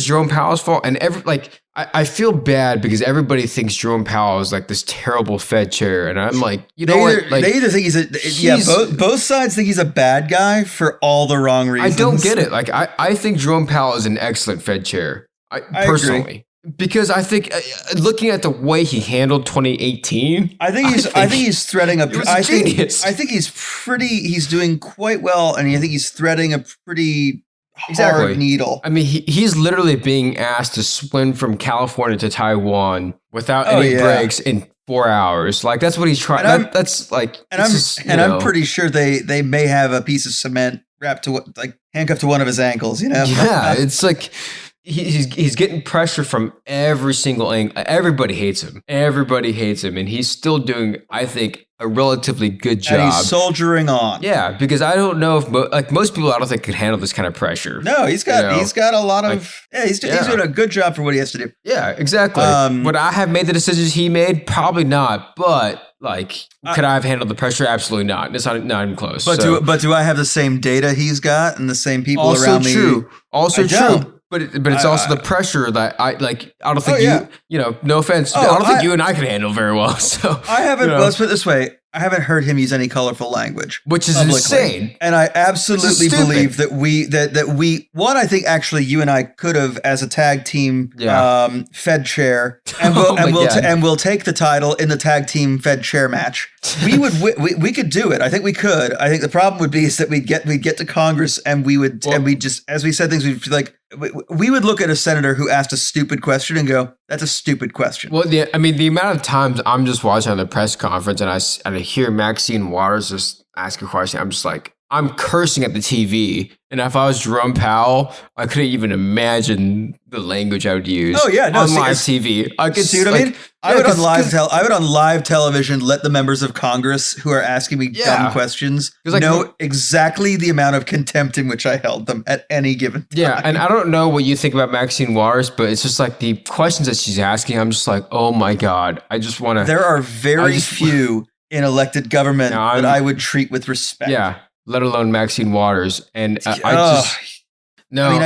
Jerome Powell's fault. And I feel bad because everybody thinks Jerome Powell is like this terrible Fed chair. And I'm like, they either think both sides think he's a bad guy for all the wrong reasons. I don't get it. Like, I think Jerome Powell is an excellent Fed chair. I personally agree. Because I think looking at the way he handled 2018, I think he's threading he's doing quite well, and I think he's threading a pretty hard needle. I mean, he's literally being asked to swim from California to Taiwan without any breaks in 4 hours. Like, that's what he's trying. I'm pretty sure they may have a piece of cement handcuffed to one of his ankles. Yeah, it's like. He's getting pressure from every single angle. Everybody hates him. And he's still doing, I think, a relatively good job. And he's soldiering on. Yeah, because I don't know if most people I don't think could handle this kind of pressure. No, he's got a lot of he's doing a good job for what he has to do. Yeah, exactly. Would I have made the decisions he made? Probably not. But could I have handled the pressure? Absolutely not. It's not even close. But do I have the same data he's got and the same people also around true. me? Also true. But it's also the pressure that I don't think no offense. I don't think you and I can handle very well. So I haven't, let's put it this way. I haven't heard him use any colorful language, which is insane. And I absolutely believe that I think actually you and I could have, as a tag team Fed chair, and we'll take the title in the tag team Fed chair match. We could do it. I think we could. I think the problem would be is that we'd get to Congress and we just, as we said things, we'd feel like we would look at a senator who asked a stupid question and go, "That's a stupid question." Well, the amount of times I'm just watching on the press conference and I hear Maxine Waters just ask a question, I'm just like, I'm cursing at the TV. And if I was Jerome Powell, I couldn't even imagine the language I would use. Oh yeah, on live TV. See what I mean? I would on live television let the members of Congress who are asking me dumb questions know exactly the amount of contempt in which I held them at any given time. Yeah, and I don't know what you think about Maxine Waters, but it's just like the questions that she's asking, I'm just like, oh my God, I just want to. There are very few in elected government that I would treat with respect. Yeah. Let alone Maxine Waters. And I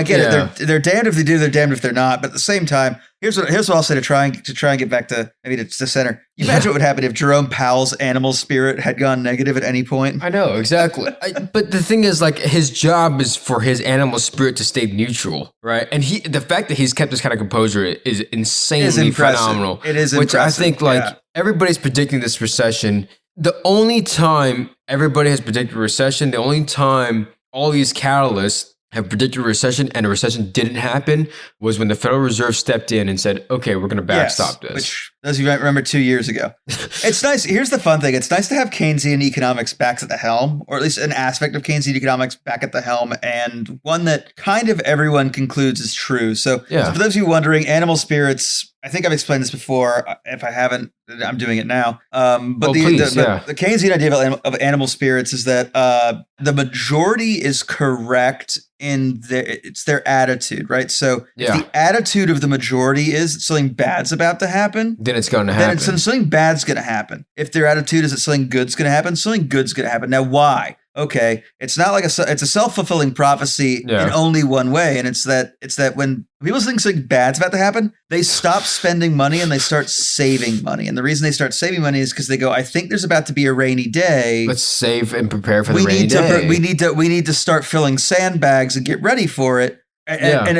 get it. They're damned if they do, they're damned if they're not. But at the same time, here's what I'll say to try and get back to maybe to the center. You imagine what would happen if Jerome Powell's animal spirit had gone negative at any point? I know, exactly. But the thing is, like, his job is for his animal spirit to stay neutral, right? And the fact that he's kept this kind of composure is insanely phenomenal. It is which impressive. I think, everybody's predicting this recession. The only time everybody has predicted a recession, the only time all these catalysts have predicted a recession and a recession didn't happen was when the Federal Reserve stepped in and said, okay, we're going to backstop this. Which, as you might remember, 2 years ago. It's nice. Here's the fun thing. It's nice to have Keynesian economics back at the helm, or at least an aspect of Keynesian economics back at the helm, and one that kind of everyone concludes is true. So for those of you wondering, animal spirits, I think I've explained this before. If I haven't, I'm doing it now. But the Keynesian idea of animal spirits is that the majority is correct in their attitude, right? So if the attitude of the majority is something bad's about to happen, then it's going to happen. Then something bad's going to happen. If their attitude is that something good's going to happen, something good's going to happen. Now, why? okay, it's not like it's a self-fulfilling prophecy in only one way. And it's that when people think something bad's about to happen, they stop spending money and they start saving money. And the reason they start saving money is because they go, I think there's about to be a rainy day. Let's save and prepare for the rainy day. We need to start filling sandbags and get ready for it. And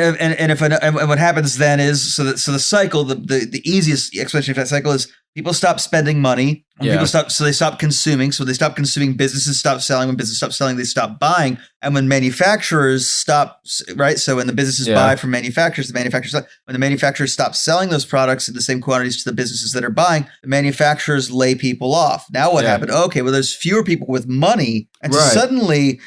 what happens then is so the cycle, the easiest explanation of that cycle is people stop spending money. People they stop consuming. So they stop consuming, businesses stop selling. When businesses stop selling, they stop buying. And when manufacturers stop, right? So when the businesses buy from manufacturers, when the manufacturers stop selling those products in the same quantities to the businesses that are buying, the manufacturers lay people off. Now what happened? Okay, well, there's fewer people with money. And so suddenly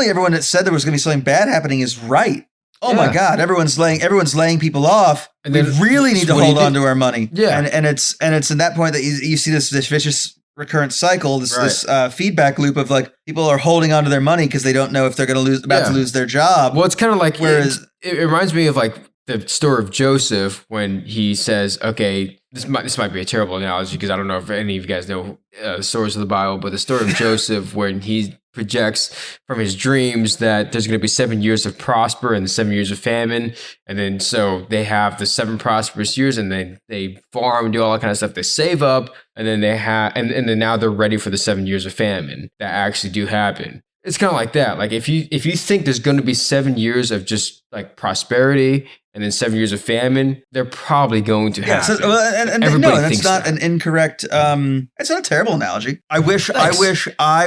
everyone that said there was going to be something bad happening is right. Oh my God! Everyone's laying people off. And we really need to hold on to our money. Yeah, and it's in that point that you see this vicious recurrent cycle, this feedback loop of like people are holding on to their money because they don't know if they're going to about to lose their job. Well, it's kind of like it reminds me of like the story of Joseph when he says, "Okay, this might be a terrible analogy because I don't know if any of you guys know stories of the Bible, but the story of Joseph when he projects from his dreams that there's going to be 7 years of prosper and 7 years of famine. And then so they have the 7 prosperous years and they farm and do all that kind of stuff. They save up and then they have, and then now they're ready for the 7 years of famine that actually do happen. It's kind of like that. Like if you think there's going to be 7 years of just like prosperity and then 7 years of famine, they're probably going to happen. That's not an incorrect. It's not a terrible analogy. I wish I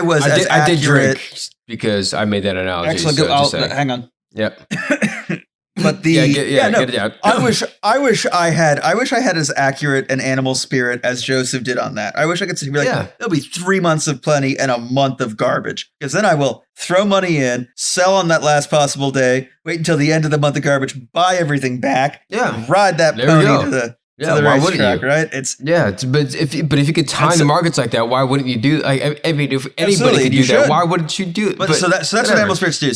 was as accurate. I did drink because I made that analogy. Excellent. Hang on. Yep. But get it out. I wish I had as accurate an animal spirit as Joseph did on that. I wish I could be like, there'll be 3 months of plenty and a month of garbage. Because then I will throw money in, sell on that last possible day, wait until the end of the month of garbage, buy everything back, ride that pony to the racetrack, right? But if you could time the markets like that, why wouldn't you do? Like, I mean, if anybody could do that, why wouldn't you do it? But that's what animal spirits do.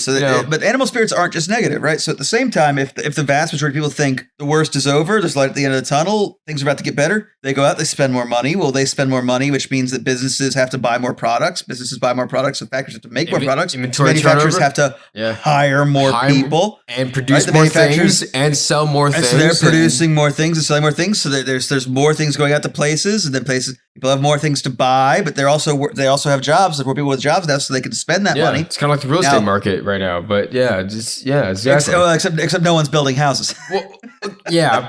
But animal spirits aren't just negative, right? So at the same time, if the vast majority of people think the worst is over, there's light at the end of the tunnel, things are about to get better, they go out, they spend more money. Well, they spend more money, which means that businesses have to buy more products. Businesses buy more products, so factories have to make more products. Manufacturers have to hire more people and produce more things and sell more things. So they're producing more things and selling more things. So there's more things going out to places, and then people have more things to buy, but they also have jobs. There's more people with jobs now, so they can spend that money. It's kind of like the real estate market right now. But exactly. Except no one's building houses. Well,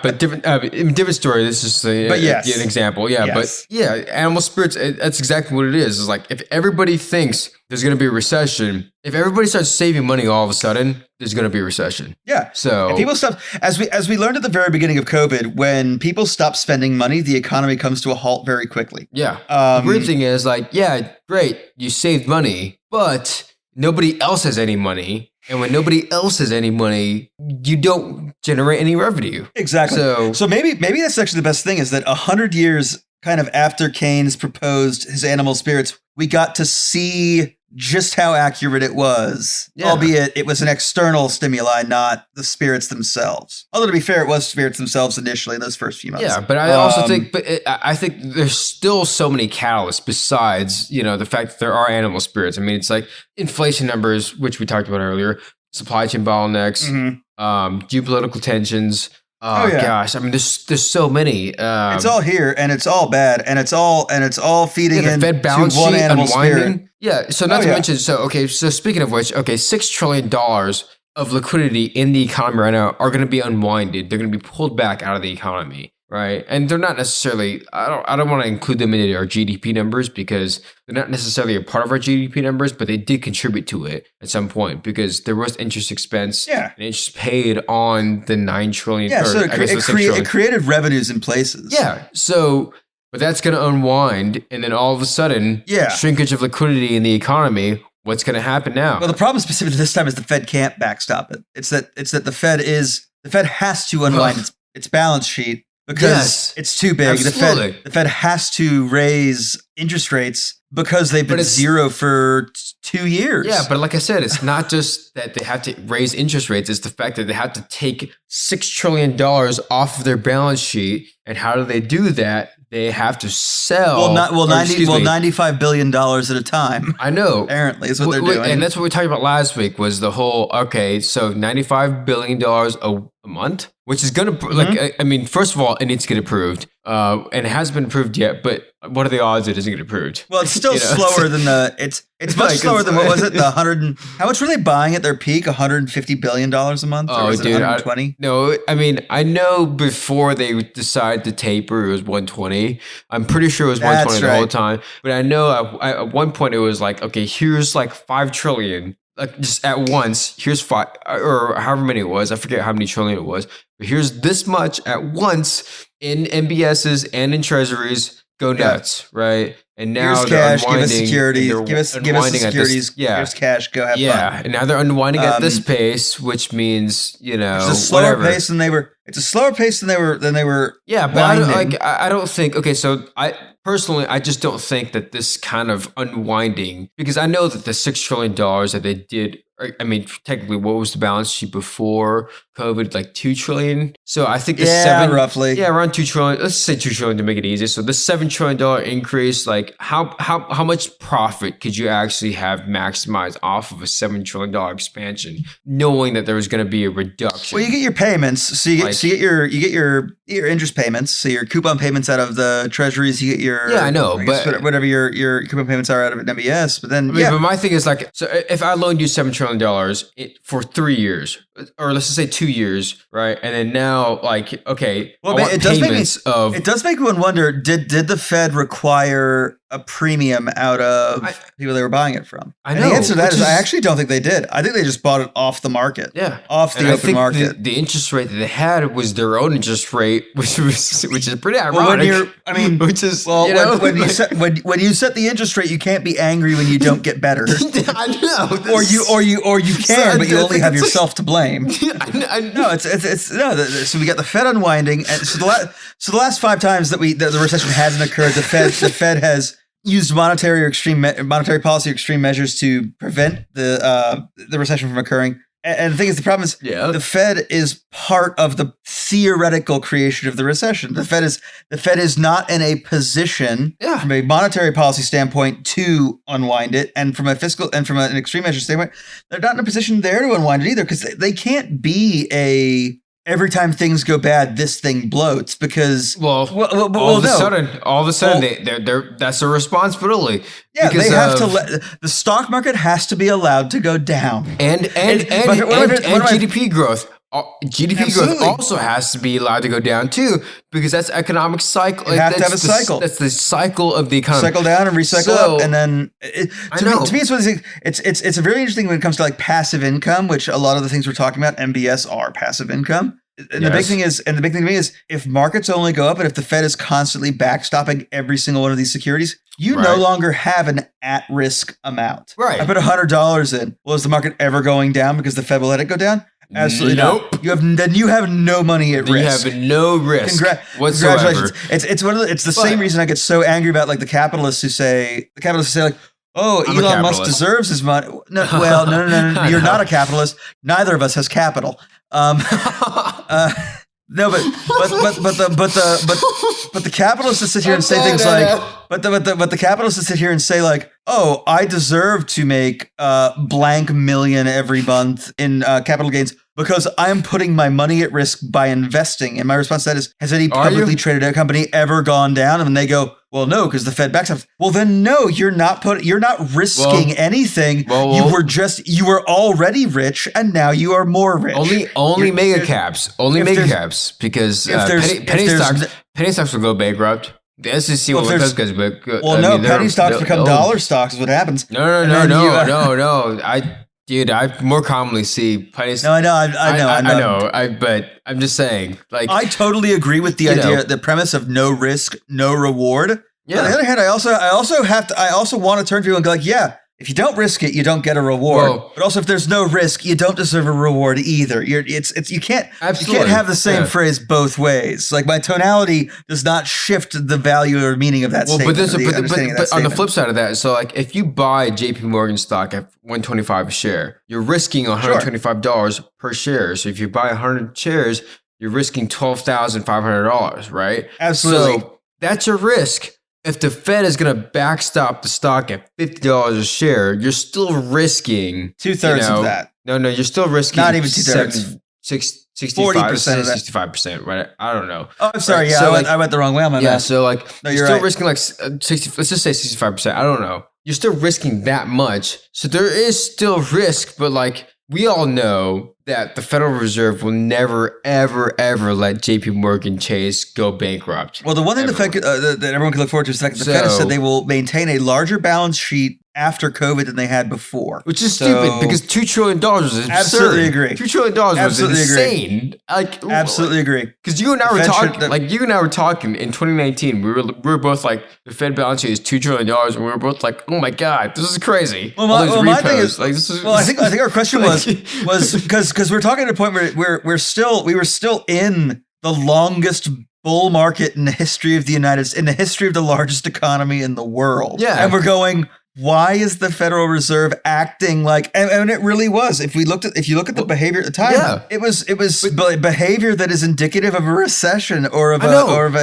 but different story. This is an example. Animal spirits. That's exactly what it is. It's like if everybody thinks there's going to be a recession, if everybody starts saving money all of a sudden, there's going to be a recession. Yeah. So if people stop, as we learned at the very beginning of COVID, when people stop spending money, the economy comes to a halt very quickly. Yeah. The weird thing is great, you saved money, but nobody else has any money. And when nobody else has any money, you don't generate any revenue. Exactly. So maybe that's actually the best thing is that 100 years kind of after Keynes proposed his animal spirits, we got to see just how accurate it was, albeit it was an external stimuli, not the spirits themselves. Although to be fair, it was spirits themselves initially in those first few months. Yeah, but I also think, I think there's still so many catalysts besides, the fact that there are animal spirits. I mean, it's like inflation numbers, which we talked about earlier, supply chain bottlenecks, geopolitical tensions. Gosh, I mean, there's so many. It's all here, and it's all bad, and it's all feeding the Fed balance one animal unwinding. spirit. Yeah. So not to mention. So speaking of which, $6 trillion of liquidity in the economy right now are going to be unwinded. They're going to be pulled back out of the economy, right? And they're not necessarily. I don't want to include them in our GDP numbers because they're not necessarily a part of our GDP numbers, but they did contribute to it at some point because there was interest expense and interest paid on the $9 trillion. Yeah, so it created revenues in places. Yeah, so. But that's going to unwind, and then all of a sudden, shrinkage of liquidity in the economy. What's going to happen now? Well, the problem specifically this time is the Fed can't backstop it. It's that the Fed has to unwind its balance sheet because it's too big. Absolutely. The Fed has to raise interest rates because they've been zero for 2 years. Yeah, but like I said, it's not just that they have to raise interest rates. It's the fact that they have to take $6 trillion off of their balance sheet. And how do they do that? they have to sell. $95 billion at a time. I know. Apparently, is what they're doing. And that's what we talked about last week was the whole, okay, so $95 billion a month, which is going to, first of all, it needs to get approved. And it hasn't been approved yet, but what are the odds it doesn't get approved? Well, it's still slower than it's much slower than, what was it? How much were they buying at their peak? $150 billion a month? Or was it 120? I know before they decided to taper, it was 120. I'm pretty sure it was 120 the whole time. But I know at one point it was like, okay, here's like 5 trillion. Like just at once, here's 5 or however many it was. I forget how many trillion it was. But here's this much at once in MBSs and in treasuries. Go nuts, right? And now here's they're cash, unwinding. Give us securities. Give us the securities. Here's cash. Go have fun. Yeah, and now they're unwinding at this pace, which means it's a slower pace than they were. It's a slower pace than they were. Yeah, but I don't think. Okay, so I just don't think that this kind of unwinding, because I know that the $6 trillion that they did. Technically, what was the balance sheet before COVID? Like 2 trillion. So I think roughly. Yeah, around 2 trillion. Let's say 2 trillion to make it easy. So the $7 trillion increase, like how much profit could you actually have maximized off of a $7 trillion expansion, knowing that there was going to be a reduction? Well, you get your payments, so you get your interest payments, so your coupon payments out of the treasuries. You get your but whatever your coupon payments are out of an MBS. But then but my thing is like, so if I loaned you $7 trillion for 3 years, or let's just say 2 years, right? And then now, like, okay, it does make one wonder: Did the Fed require a premium out of people they were buying it from? I know. And the answer to that is I actually don't think they did. I think they just bought it off the market. Yeah, off the open market. The interest rate that they had was their own interest rate, which is pretty ironic. When you set the interest rate, you can't be angry when you don't get better. I know. Or you can, but you only have yourself to blame. I know. So we got the Fed unwinding, and so the last 5 times that the recession hasn't occurred, the Fed has used monetary policy or extreme measures to prevent the recession from occurring. And the thing is, the problem is the Fed is part of the theoretical creation of the recession. The Fed is not in a position from a monetary policy standpoint to unwind it, and from a fiscal and from an extreme measure standpoint, they're not in a position there to unwind it either, because they can't be every time things go bad, this thing bloats, because all of a sudden, that's their responsibility. Yeah, because they have to the stock market has to be allowed to go down, and GDP growth. GDP Absolutely. growth also has to be allowed to go down too, because that's economic cycle. You have to have a cycle. That's the cycle of the economy. Cycle down and recycle up, and then to me, it's one of these things. It's a very interesting when it comes to like passive income, which a lot of the things we're talking about, MBS, are passive income. And the big thing to me is, if markets only go up, and if the Fed is constantly backstopping every single one of these securities, you no longer have an at-risk amount. Right. I put $100 in. Well, is the market ever going down because the Fed will let it go down? Absolutely not. You have no money at risk. You have no risk whatsoever. Congratulations. It's the same reason I get so angry about like the capitalists who say like, oh, Elon Musk deserves his money. No. You're not a capitalist. Neither of us has capital. No, but the capitalists that sit here and say things like, but the capitalists that sit here and say like, oh, I deserve to make blank million every month in capital gains because I'm putting my money at risk by investing. And my response to that is, has any publicly traded company ever gone down? And they go, well, no, because the Fed backs up. Well, then no, you're not risking anything. You were already rich, and now you are more rich. Only mega caps, because penny stocks will go bankrupt. The SEC will let those guys go. Well, penny stocks become dollar stocks is what happens. No. I more commonly see penny stocks. No, I know. But I'm just saying, like, I totally agree with the idea, the premise of no risk, no reward. Yeah. On the other hand, I also want to turn to people and go like, yeah, if you don't risk it, you don't get a reward. Whoa. But also, if there's no risk, you don't deserve a reward either. You can't have the same phrase both ways. Like, my tonality does not shift the value or meaning of that statement. But on the flip side of that, so like if you buy JP Morgan stock at $125 a share, you're risking $125 per share. So if you buy 100 shares, you're risking $12,500, right? Absolutely. So that's a risk. If the Fed is going to backstop the stock at $50 a share, you're still risking 2/3 of that. No, you're still risking not even 2/3. 40% of that. 65%, right? I don't know. Oh, I'm sorry. Yeah, so I went the wrong way on my math. So like you're still right. risking like 60. Let's just say 65%. I don't know. You're still risking that much. So there is still risk, but like we all know that the Federal Reserve will never, ever, ever let JP Morgan Chase go bankrupt. Well, the one thing the Fed, that everyone can look forward to is the fact that the Fed has said they will maintain a larger balance sheet after COVID than they had before. Which is stupid because $2 trillion was absurd. Absolutely agree. $2 trillion was insane. Like, absolutely agree. Because you and I were talking, you and I were talking in 2019. We were both like, the Fed balance sheet is $2 trillion, and we were both like, oh my God, this is crazy. Well, my thing is, like, this is, I think our question was because we're talking at a point where we were still in the longest bull market in the history of the in the history of the largest economy in the world. Yeah. And we're going, why is the Federal Reserve acting like, and it really was, if you look at the behavior at the time, it was behavior that is indicative of a recession or of not of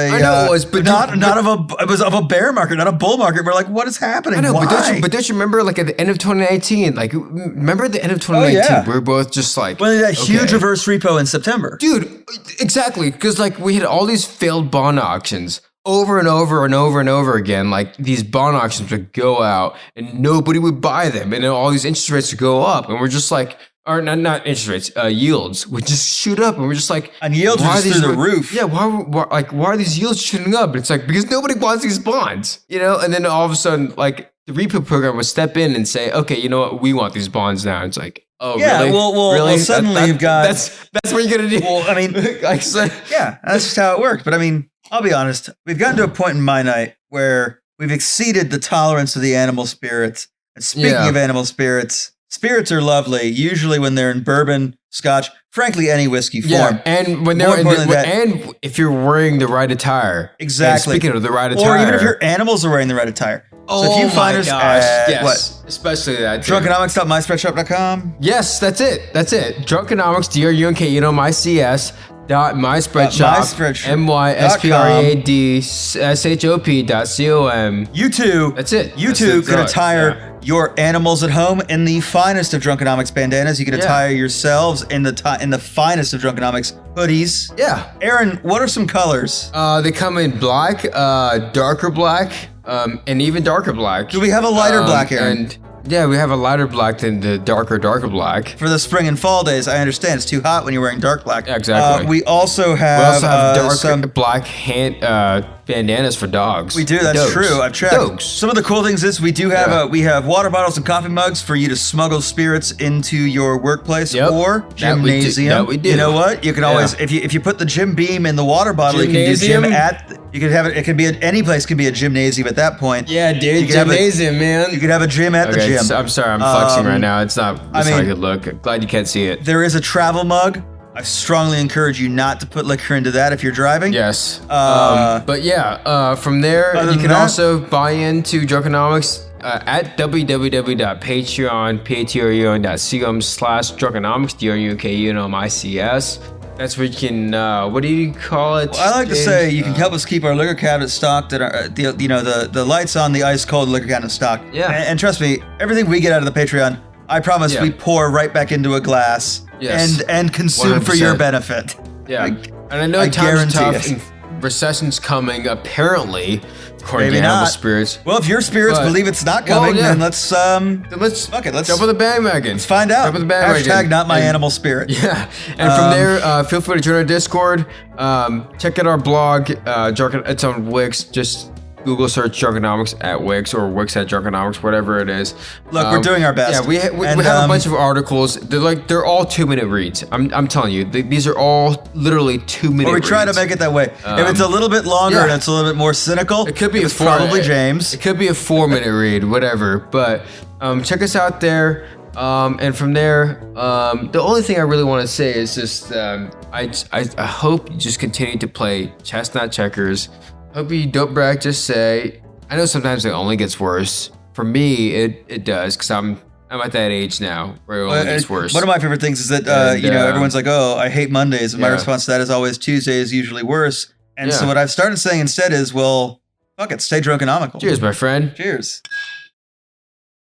a bear market, not a bull market. We're like, what is happening? I know, why? but don't you remember, like at the end of 2019, like remember at the end of 2019, we were both just like, well, that huge reverse repo in September, dude, exactly, because like we had all these failed bond auctions. Over and over and over and over again, like these bond auctions would go out and nobody would buy them, and then all these interest rates would go up, and we're just like, or not interest rates, yields would just shoot up, and we're just like, and yields are through the roof. Yeah, why are these yields shooting up? And it's like because nobody wants these bonds, and then all of a sudden, like the repo program would step in and say, okay, you know what, we want these bonds now. It's like, oh, yeah, really? Well, really? Suddenly you've got that's what you're gonna do. Well, I mean, like, yeah, that's just how it worked. But I mean, I'll be honest, we've gotten to a point in my night where we've exceeded the tolerance of the animal spirits. And speaking of animal spirits, spirits are lovely, usually when they're in bourbon, scotch, frankly, any whiskey form. Yeah, and when they're and if you're wearing the right attire. Exactly. Speaking of the right attire. Or even if your animals are wearing the right attire. Oh, so if you find us at what? Especially that. Drunkenomics.myspreadshop.com. Yes, that's it. Drunkenomics, DRUNKENOMICS. .myspreadshop, myspreadshop.com. You two, that's it. You two could attire your animals at home in the finest of Drunkenomics bandanas. You can attire yourselves in the finest of Drunkenomics hoodies. Yeah. Aaron, what are some colors? They come in black, darker black, and even darker black. Do we have a lighter black, Aaron? Yeah, we have a lighter black than the darker black. For the spring and fall days, I understand it's too hot when you're wearing dark black. Yeah, exactly. We also have dark black bandanas for dogs. We do. That's true. I've checked. Dogs. Some of the cool things is we do have we have water bottles and coffee mugs for you to smuggle spirits into your workplace or gymnasium. That we do. You know what? You can always if you put the gym beam in the water bottle, you can do gym at. You could have it. It could be at any place. Can be a gymnasium at that point. Yeah, dude. Gymnasium, man. You could have a gym at the gym. I'm sorry. I'm flexing right now. It's not a good look. Glad you can't see it. There is a travel mug. I strongly encourage you not to put liquor into that if you're driving. Yes. But yeah, from there, you can also buy into Drunkenomics at www.patreon.com/Drunkenomics, DRUNKENOMICS. That's where you can, what do you call it? Well, I like to say you can help us keep our liquor cabinet stocked, and the lights on, the ice cold liquor cabinet stocked. Yeah. And trust me, everything we get out of the Patreon, I promise we pour right back into a glass and consume 100%. For your benefit. Yeah. And I know times are tough and recession's coming, apparently, according to animal spirits. Well, if your spirits believe it's not coming, then let's jump on the bandwagon. Let's find out. Jump on the bandwagon. Hashtag not my animal spirit. Yeah. And from there, feel free to join our Discord. Check out our blog. It's on Wix. Just Google search Drunkenomics at Wix or Wix at Drunkenomics, whatever it is. Look, we're doing our best. Yeah, we have a bunch of articles. They're all 2-minute reads. I'm telling you, these are all literally 2-minute reads. We try to make it that way. If it's a little bit longer and it's a little bit more cynical, it could be probably James. It could be a 4-minute read, whatever. But check us out there. And from there, the only thing I really want to say is just I hope you just continue to play chess, not checkers. Hope you don't brag, just say. I know sometimes it only gets worse. For me, it does, because I'm at that age now where it only gets worse. One of my favorite things is that everyone's like, "Oh, I hate Mondays," and my response to that is always, "Tuesday is usually worse." And so what I've started saying instead is, well, fuck it, stay drunkenomical. Cheers, my friend. Cheers.